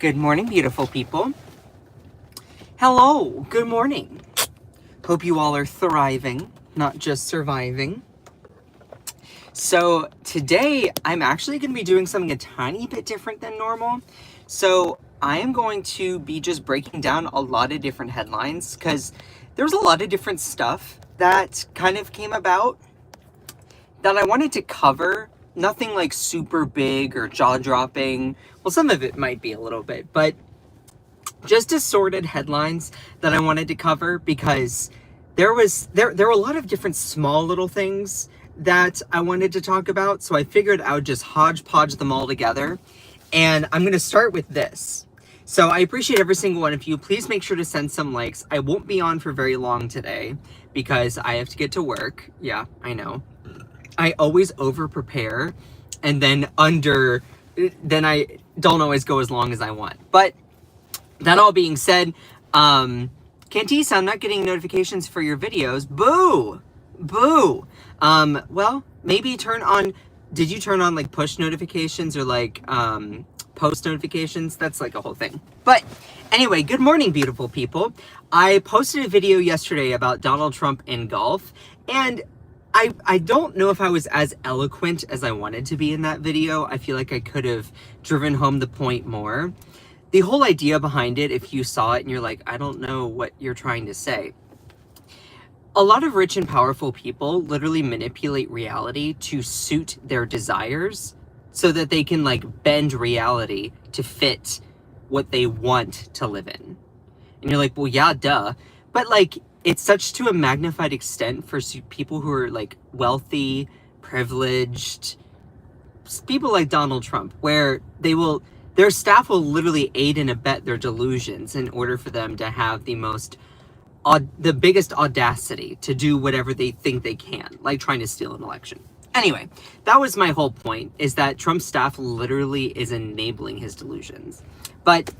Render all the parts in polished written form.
Good morning, beautiful people. Hello, good morning. Hope you all are thriving, not just surviving. So today, I'm actually going to be doing something a tiny bit different than normal. So I am going to be just breaking down a lot of different headlines because there's a lot of different stuff that kind of came about that I wanted to cover. Nothing like super big or jaw-dropping. Well, some of it might be a little bit, but just assorted headlines that I wanted to cover because there were a lot of different small little things that I wanted to talk about. So I figured I would just hodgepodge them all together. And I'm going to start with this. So I appreciate every single one of you. Please make sure to send some likes. I won't be on for very long today because I have to get to work. Yeah, I know. I always over prepare and then I don't always go as long as I want. But that all being said, Cantisa, I'm not getting notifications for your videos. Boo! Boo! Well, maybe did you turn on like push notifications or like post notifications? That's like a whole thing. But anyway, good morning, beautiful people. I posted a video yesterday about Donald Trump and golf, and I don't know if I was as eloquent as I wanted to be in that video. I feel like I could have driven home the point more. The whole idea behind it, if you saw it and you're like, I don't know what you're trying to say. A lot of rich and powerful people literally manipulate reality to suit their desires so that they can like bend reality to fit what they want to live in. And you're like, well, yeah, duh. But like, it's such to a magnified extent for people who are like wealthy, privileged, people like Donald Trump, where their staff will literally aid and abet their delusions in order for them to have the biggest audacity to do whatever they think they can, like trying to steal an election. Anyway, that was my whole point, is that Trump's staff literally is enabling his delusions. But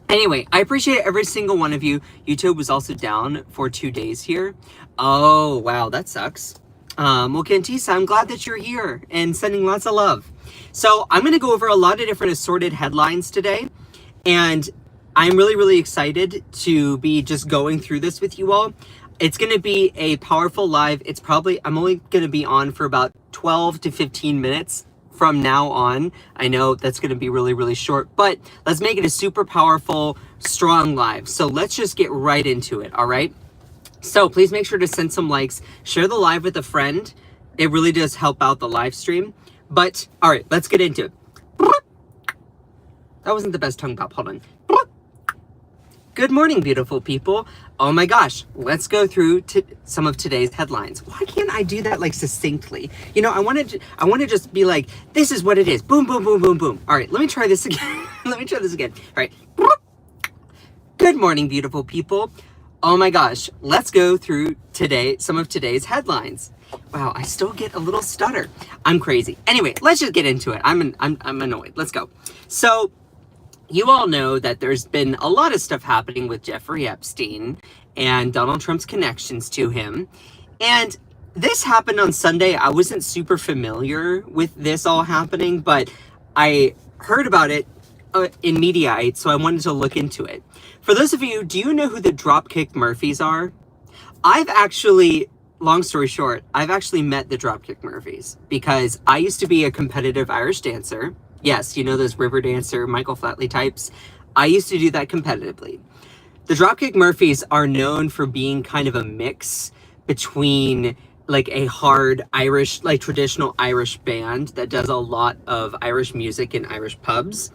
anyway, I appreciate every single one of you. YouTube was also down for 2 days here. Oh, wow, that sucks. Well, Kantisa, I'm glad that you're here and sending lots of love. So I'm going to go over a lot of different assorted headlines today. And I'm really, really excited to be just going through this with you all. It's going to be a powerful live. I'm only going to be on for about 12 to 15 minutes from now on. I know that's going to be really, really short, but let's make it a super powerful, strong live. So let's just get right into it. All right. So please make sure to send some likes, share the live with a friend. It really does help out the live stream. But all right, let's get into it. That wasn't the best tongue pop. Hold on. Good morning, beautiful people. Oh my gosh, let's go through some of today's headlines. Why can't I do that like succinctly? You know, I want to just be like, this is what it is. Boom, boom, boom, boom, boom. All right, let me try this again. Let me try this again. All right. Good morning, beautiful people. Oh my gosh, let's go through some of today's headlines. Wow, I still get a little stutter. I'm crazy. Anyway, let's just get into it. I'm annoyed. Let's go. So, you all know that there's been a lot of stuff happening with Jeffrey Epstein and Donald Trump's connections to him. And this happened on Sunday. I wasn't super familiar with this all happening, but I heard about it in Mediaite, so I wanted to look into it. For those of you, do you know who the Dropkick Murphys are? Long story short, I've actually met the Dropkick Murphys because I used to be a competitive Irish dancer. Yes, you know those river dancer, Michael Flatley types. I used to do that competitively. The Dropkick Murphys are known for being kind of a mix between like a hard Irish, like traditional Irish band that does a lot of Irish music in Irish pubs,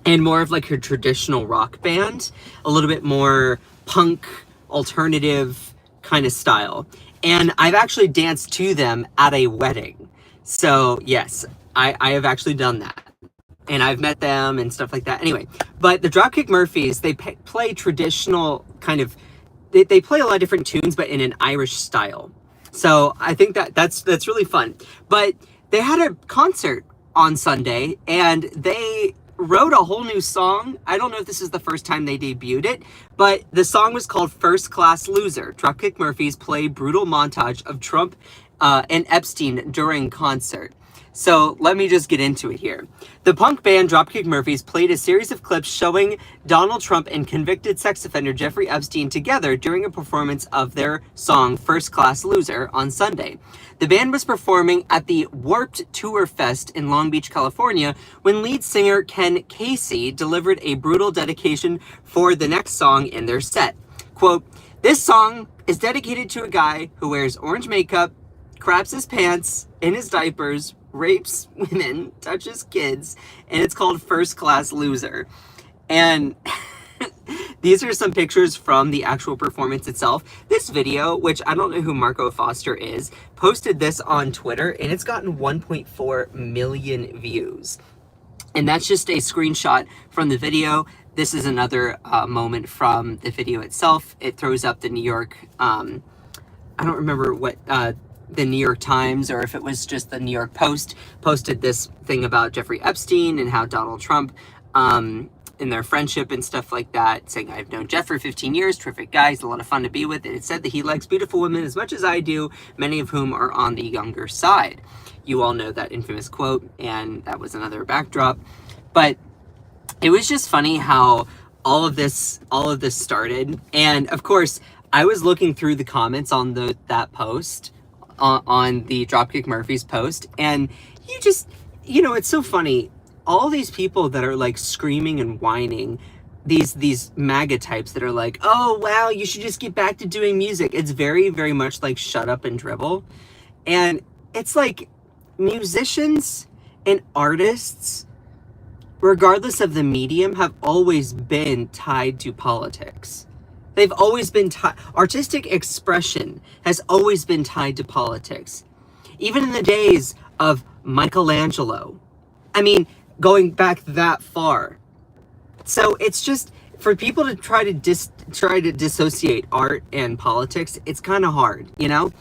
and more of like a traditional rock band, a little bit more punk, alternative kind of style. And I've actually danced to them at a wedding. So yes, I have actually done that. And I've met them and stuff like that. Anyway, but the Dropkick Murphys, they play traditional kind of, they play a lot of different tunes, but in an Irish style. So I think that's really fun. But they had a concert on Sunday and they wrote a whole new song. I don't know if this is the first time they debuted it, but the song was called First Class Loser. Dropkick Murphys play brutal montage of Trump and Epstein during concert. So let me just get into it here. The punk band Dropkick Murphys played a series of clips showing Donald Trump and convicted sex offender Jeffrey Epstein together during a performance of their song First Class Loser on Sunday. The band was performing at the Warped Tour Fest in Long Beach, California, when lead singer Ken Casey delivered a brutal dedication for the next song in their set. Quote, "This song is dedicated to a guy who wears orange makeup, craps his pants in his diapers, rapes women, touches kids, and it's called First Class Loser." And these are some pictures from the actual performance itself. This video, which I don't know who Marco Foster is, posted this on Twitter, and it's gotten 1.4 million views. And that's just a screenshot from the video. This is another moment from the video itself. It throws up the New York, I don't remember what, the New York Times, or if it was just the New York Post, posted this thing about Jeffrey Epstein and how Donald Trump, in their friendship and stuff like that, saying, "I've known Jeff for 15 years, terrific guy, he's a lot of fun to be with." And it said that he likes beautiful women as much as I do, many of whom are on the younger side. You all know that infamous quote, and that was another backdrop. But it was just funny how all of this started. And of course, I was looking through the comments on that post, on the Dropkick Murphys post, and it's so funny. All these people that are like screaming and whining, these MAGA types that are like, "Oh wow, you should just get back to doing music." It's very, very much like shut up and dribble. And it's like musicians and artists, regardless of the medium, have always been tied to politics. They've always been tied. Artistic expression has always been tied to politics. Even in the days of Michelangelo. I mean, going back that far. So it's just, for people to try to dissociate art and politics, it's kind of hard, you know?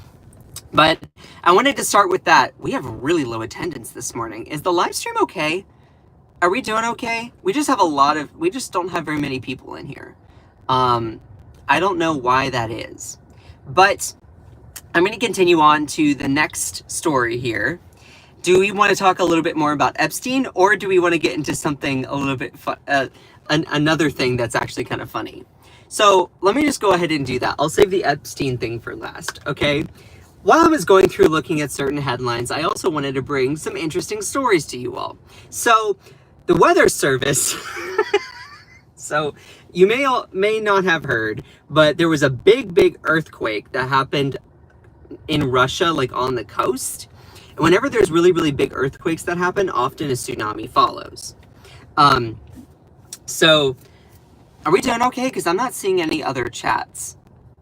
But I wanted to start with that. We have really low attendance this morning. Is the live stream okay? Are we doing okay? We just don't have very many people in here. I don't know why that is. But I'm going to continue on to the next story here. Do we want to talk a little bit more about Epstein, or do we want to get into something a little bit another thing that's actually kind of funny? So let me just go ahead and do that. I'll save the Epstein thing for last, okay? While I was going through looking at certain headlines, I also wanted to bring some interesting stories to you all. So the Weather Service, so you may not have heard, but there was a big earthquake that happened in Russia, like on the coast. And whenever there's really big earthquakes that happen, often a tsunami follows. So are we doing okay? Because I'm not seeing any other chats.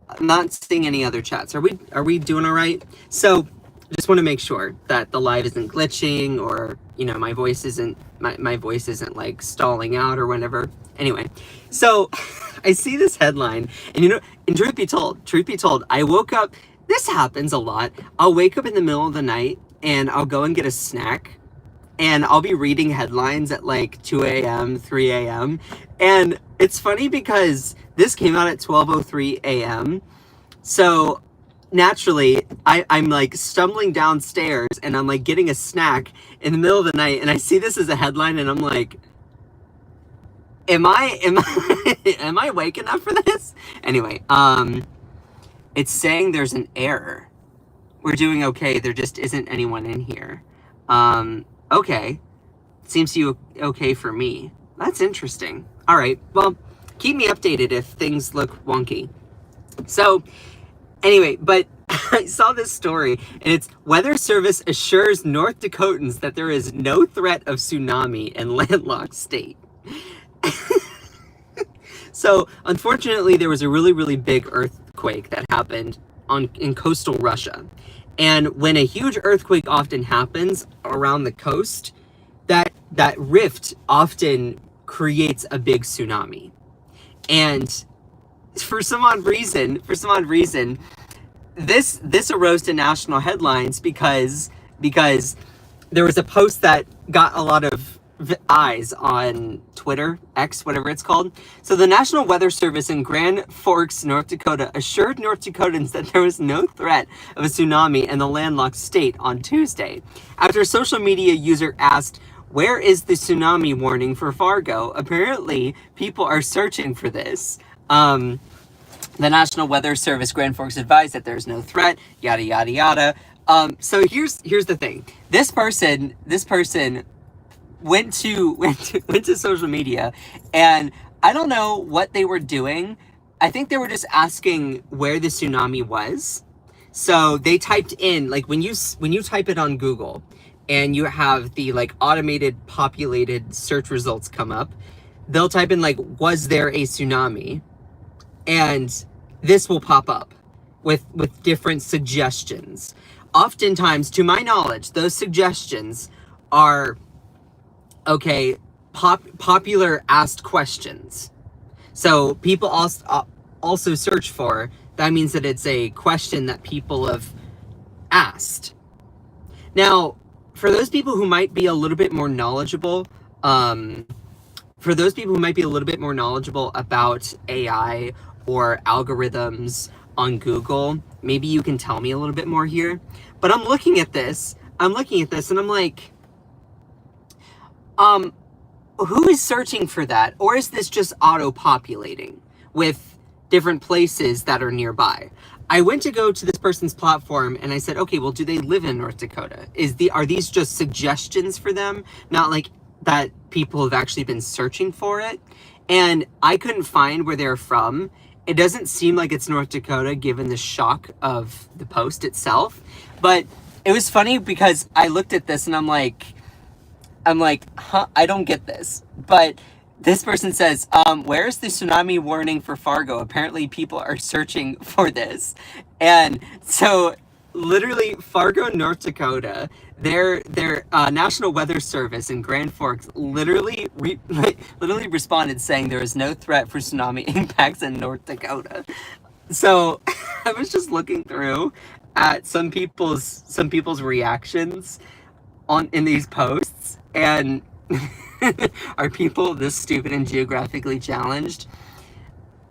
I'm not seeing any other chats. Are we doing all right? So I just want to make sure that the live isn't glitching, or my voice isn't like stalling out or whatever. Anyway, so I see this headline, and and truth be told, I woke up. This happens a lot. I'll wake up in the middle of the night and I'll go and get a snack, and I'll be reading headlines at like 2 a.m., 3 a.m. And it's funny because this came out at 12:03 a.m. So naturally, I'm like stumbling downstairs and I'm like getting a snack in the middle of the night, and I see this as a headline, and I'm like, am I awake enough for this? Anyway, it's saying there's an error. We're doing okay. There just isn't anyone in here. Okay. Seems to be okay for me. That's interesting. All right. Well, keep me updated if things look wonky. So, anyway, but I saw this story, and it's Weather Service assures North Dakotans that there is no threat of tsunami in landlocked state. So, unfortunately, there was a really big earthquake that happened in coastal Russia. And when a huge earthquake often happens around the coast, that rift often creates a big tsunami. And for some odd reason, this arose to national headlines because there was a post that got a lot of eyes on Twitter, X, whatever it's called. So the National Weather Service in Grand Forks, North Dakota, assured North Dakotans that there was no threat of a tsunami in the landlocked state on Tuesday. After a social media user asked, "Where is the tsunami warning for Fargo?" Apparently, people are searching for this. The National Weather Service Grand Forks advised that there's no threat, yada, yada, yada. So here's the thing. This person went to social media, and I don't know what they were doing. I think they were just asking where the tsunami was. So they typed in, like, when you type it on Google and you have the like automated populated search results come up, they'll type in like, was there a tsunami? And this will pop up with different suggestions. Oftentimes, to my knowledge, those suggestions are, okay, popular asked questions. So people also search for, that means that it's a question that people have asked. Now, for those people who might be a little bit more knowledgeable, about AI or algorithms on Google, maybe you can tell me a little bit more here. But I'm looking at this and I'm like, who is searching for that? Or is this just auto-populating with different places that are nearby? I went to go to this person's platform and I said, okay, well, do they live in North Dakota? Are these just suggestions for them? Not like that people have actually been searching for it? And I couldn't find where they're from. It doesn't seem like it's North Dakota given the shock of the post itself. But it was funny because I looked at this and I'm like, huh, I don't get this. But this person says, where's the tsunami warning for Fargo? Apparently people are searching for this. And so literally Fargo, North Dakota, their National Weather Service in Grand Forks literally responded saying there is no threat for tsunami impacts in North Dakota. So I was just looking through at some people's reactions in these posts, and are people this stupid and geographically challenged?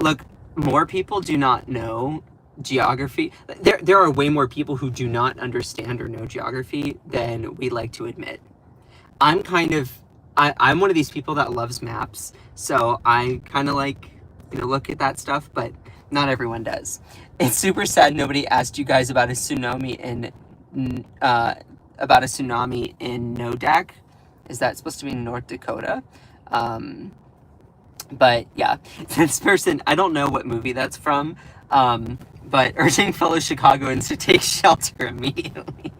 Look, more people do not know geography. There are way more people who do not understand or know geography than we like to admit. I'm one of these people that loves maps, so I kind of like, look at that stuff, but not everyone does. It's super sad nobody asked you guys about a tsunami in Nodak. Is that supposed to be North Dakota? But yeah, this person, I don't know what movie that's from, but urging fellow Chicagoans to take shelter immediately.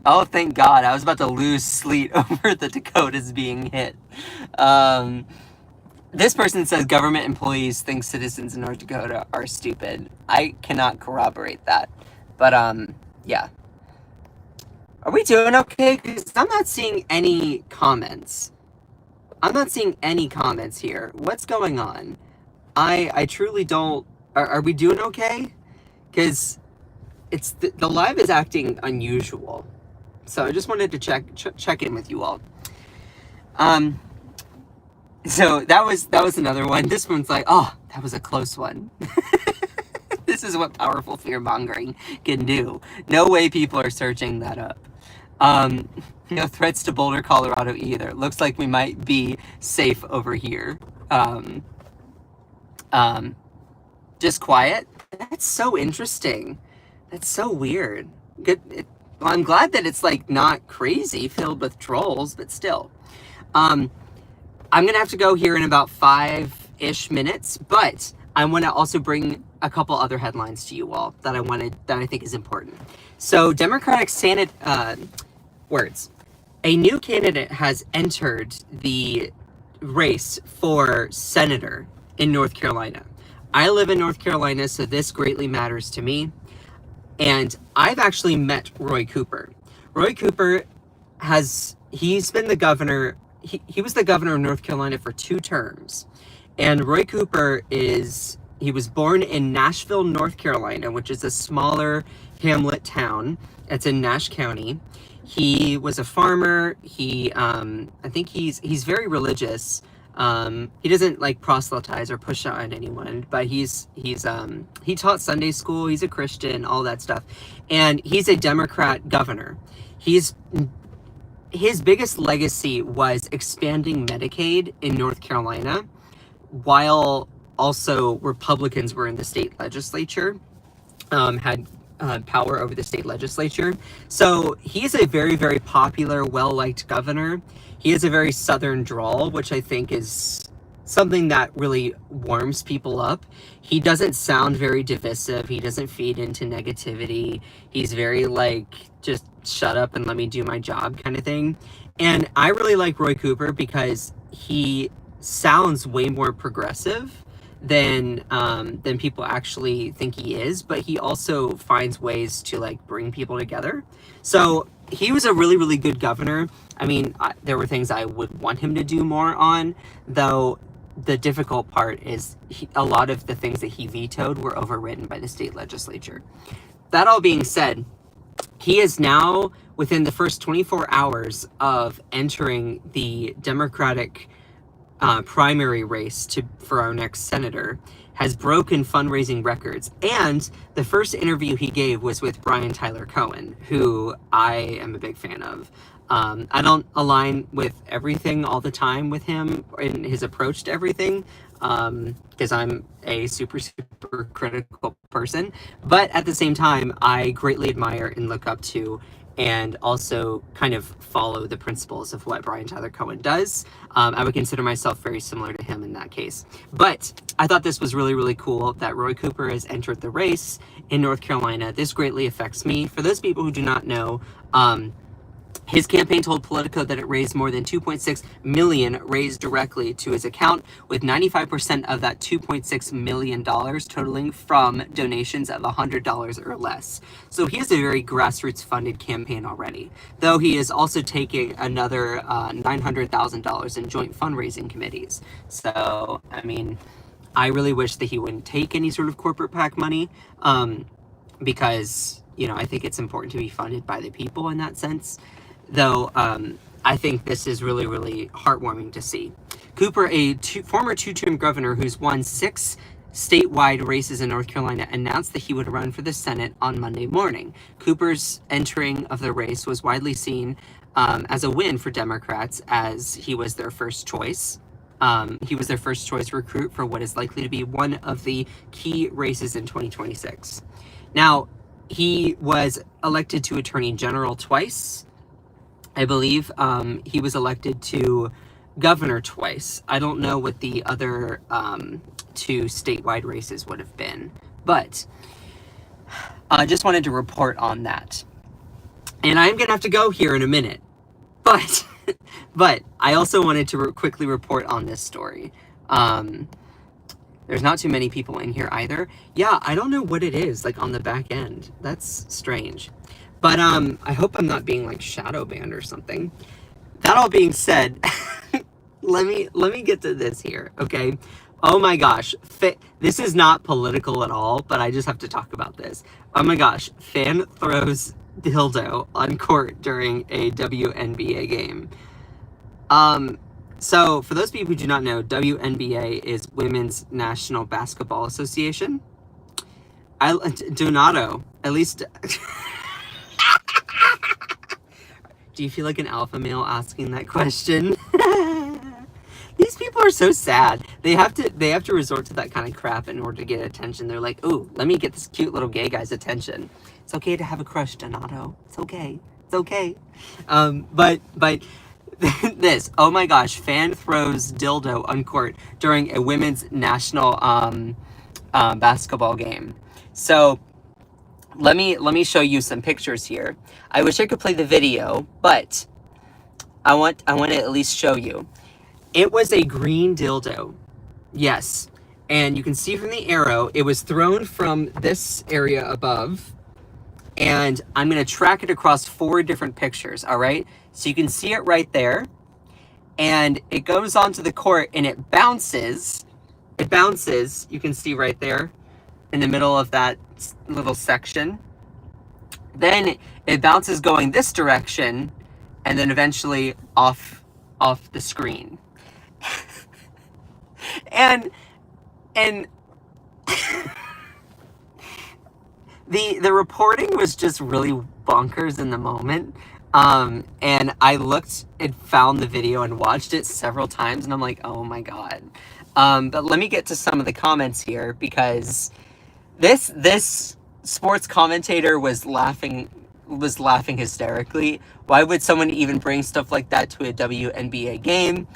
Oh, thank God. I was about to lose sleep over the Dakotas being hit. This person says government employees think citizens in North Dakota are stupid. I cannot corroborate that. But, yeah. Are we doing okay? Because I'm not seeing any comments. I'm not seeing any comments here. What's going on? I truly don't... Are we doing okay? Because it's the live is acting unusual. So I just wanted to check in with you all. So that was another one. This one's like, oh, that was a close one. This is what powerful fear-mongering can do. No way people are searching that up. No threats to Boulder, Colorado either. Looks like we might be safe over here. Just quiet. That's so interesting. That's so weird. Good. Well, I'm glad that it's like not crazy, filled with trolls, but still. I'm gonna have to go here in about 5-ish minutes, but I want to also bring a couple other headlines to you all that I think is important. So, Democratic Senate words. A new candidate has entered the race for senator in North Carolina. I live in North Carolina, so this greatly matters to me. And I've actually met Roy Cooper. Roy Cooper he's been the governor. He was the governor of North Carolina for 2 terms. And Roy Cooper he was born in Nashville, North Carolina, which is a smaller hamlet town. It's in Nash County. He was a farmer. I think he's very religious. He doesn't like proselytize or push out on anyone, but he taught Sunday school. He's a Christian, all that stuff, and he's a Democrat governor. His biggest legacy was expanding Medicaid in North Carolina, while also Republicans were in the state legislature, had power over the state legislature. So he's a very, very popular, well-liked governor. He has a very southern drawl, which I think is something that really warms people up. He doesn't sound very divisive. He doesn't feed into negativity. He's very like, just shut up and let me do my job kind of thing. And I really like Roy Cooper because he sounds way more progressive than people actually think he is, but he also finds ways to like bring people together. So he was a really, really good governor. I mean, there were things I would want him to do more on, though the difficult part is a lot of the things that he vetoed were overridden by the state legislature. That all being said, he is now within the first 24 hours of entering the Democratic primary race for our next senator, has broken fundraising records. And the first interview he gave was with Brian Tyler Cohen, who I am a big fan of. I don't align with everything all the time with him in his approach to everything, because I'm a super, super critical person. But at the same time, I greatly admire and look up to and also kind of follow the principles of what Brian Tyler Cohen does. I would consider myself very similar to him in that case. But I thought this was really, really cool that Roy Cooper has entered the race in North Carolina. This greatly affects me. For those people who do not know, his campaign told Politico that it raised more than $2.6 million raised directly to his account, with 95% of that $2.6 million totaling from donations of $100 or less. So he has a very grassroots funded campaign already, though he is also taking another $900,000 in joint fundraising committees. So, I mean, I really wish that he wouldn't take any sort of corporate PAC money, because, you know, I think it's important to be funded by the people in that sense. Though I think this is really, really heartwarming to see. Cooper, a former two-term governor who's won 6 statewide races in North Carolina, announced that he would run for the Senate on Monday morning. Cooper's entering of the race was widely seen as a win for Democrats, as he was their first choice. He was their first choice recruit for what is likely to be one of the key races in 2026. Now, he was elected to Attorney General twice. I believe he was elected to governor twice. I don't know what the other 2 statewide races would have been, but I just wanted to report on that. And I'm gonna have to go here in a minute, but I also wanted to quickly report on this story. There's not too many people in here either. Yeah, I don't know what it is like on the back end. That's strange. But I hope I'm not being like shadow banned or something. That all being said, let me get to this here, okay? Oh my gosh, this is not political at all, but I just have to talk about this. Oh my gosh, fan throws dildo on court during a WNBA game. So for those people who do not know, WNBA is Women's National Basketball Association. Donato, at least. Do you feel like an alpha male asking that question? These people are so sad. They have to resort to that kind of crap in order to get attention. They're like, ooh, let me get this cute little gay guy's attention. It's okay to have a crush, Donato. It's okay. It's okay. But this, oh my gosh, fan throws dildo on court during a women's national basketball game. So let me show you some pictures here. I wish I could play the video, but I want to at least show you. It was a green dildo. Yes. And you can see from the arrow, it was thrown from this area above. And I'm going to track it across 4 different pictures, all right? So you can see it right there. And it goes onto the court and it bounces. It bounces, you can see right there in the middle of that little section. Then it bounces going this direction, and then eventually off the screen. and the reporting was just really bonkers in the moment. And I looked and found the video and watched it several times, and I'm like, oh my god. But let me get to some of the comments here, because this sports commentator was laughing hysterically. Why would someone even bring stuff like that to a WNBA game?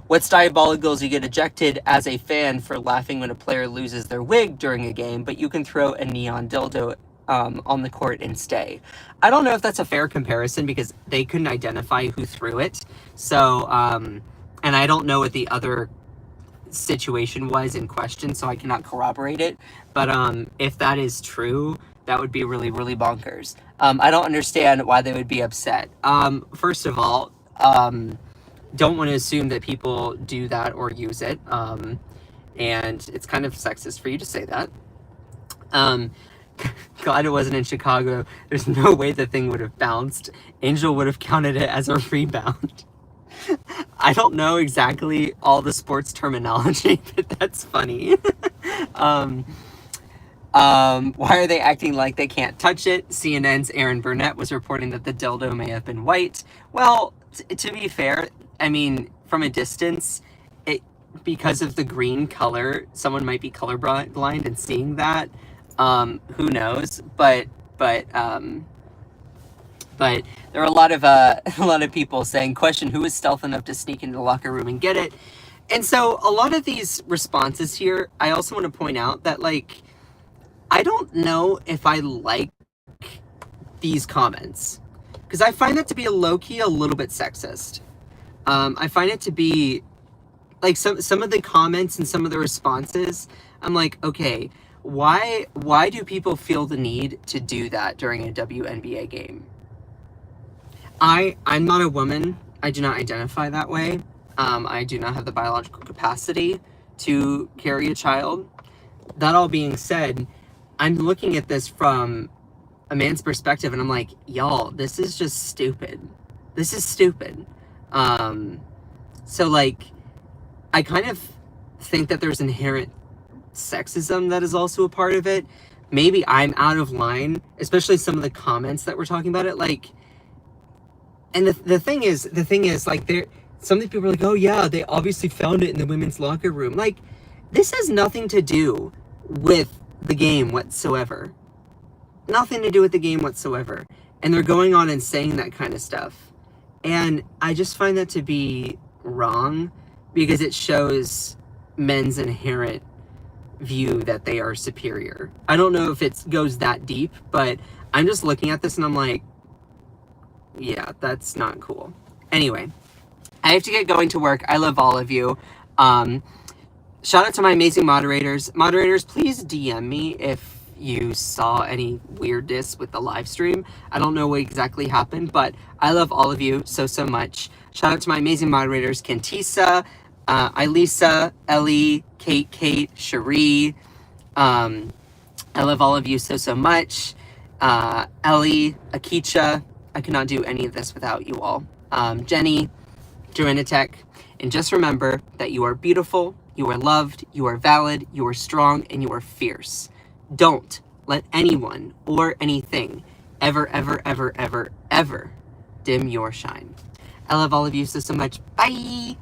What's diabolical is you get ejected as a fan for laughing when a player loses their wig during a game, but you can throw a neon dildo on the court and stay. I don't know if that's a fair comparison, because they couldn't identify who threw it. So, and I don't know what the other situation was in question, so I cannot corroborate it. But if that is true, that would be really, really bonkers. I don't understand why they would be upset. First of all, don't want to assume that people do that or use it. And it's kind of sexist for you to say that. Glad it wasn't in Chicago. There's no way the thing would have bounced. Angel would have counted it as a rebound. I don't know exactly all the sports terminology, but that's funny. Why are they acting like they can't touch it? CNN's Aaron Burnett was reporting that the dildo may have been white. Well, to be fair, I mean, from a distance, because of the green color, someone might be colorblind and seeing that. Who knows? But there are a lot of people saying, question, who is stealth enough to sneak into the locker room and get it? And so a lot of these responses here, I also want to point out that, like, I don't know if I like these comments, because I find that to be low-key a little bit sexist. I find it to be, like, some of the comments and some of the responses, I'm like, okay, why do people feel the need to do that during a WNBA game? I'm not a woman. I do not identify that way. I do not have the biological capacity to carry a child. That all being said, I'm looking at this from a man's perspective, and I'm like, y'all, this is just stupid. This is stupid. So, like, I kind of think that there's inherent sexism that is also a part of it. Maybe I'm out of line, especially some of the comments that we're talking about it, like, and the thing is, like, some of the people are like, oh yeah, they obviously found it in the women's locker room. Like, this has nothing to do with the game whatsoever. Nothing to do with the game whatsoever. And they're going on and saying that kind of stuff. And I just find that to be wrong, because it shows men's inherent view that they are superior. I don't know if it goes that deep, but I'm just looking at this and I'm like, yeah, that's not cool. Anyway, I have to get going to work. I love all of you. Shout out to my amazing moderators. Moderators, please DM me if you saw any weirdness with the live stream. I don't know what exactly happened, but I love all of you so much. Shout out to my amazing moderators, Kentisa, Elisa, Ellie, Kate, Cherie. I love all of you so much. Ellie, Akicha. I could not do any of this without you all. Jenny, Joanna, and just remember that you are beautiful, you are loved, you are valid, you are strong, and you are fierce. Don't let anyone or anything ever dim your shine. I love all of you so much. Bye!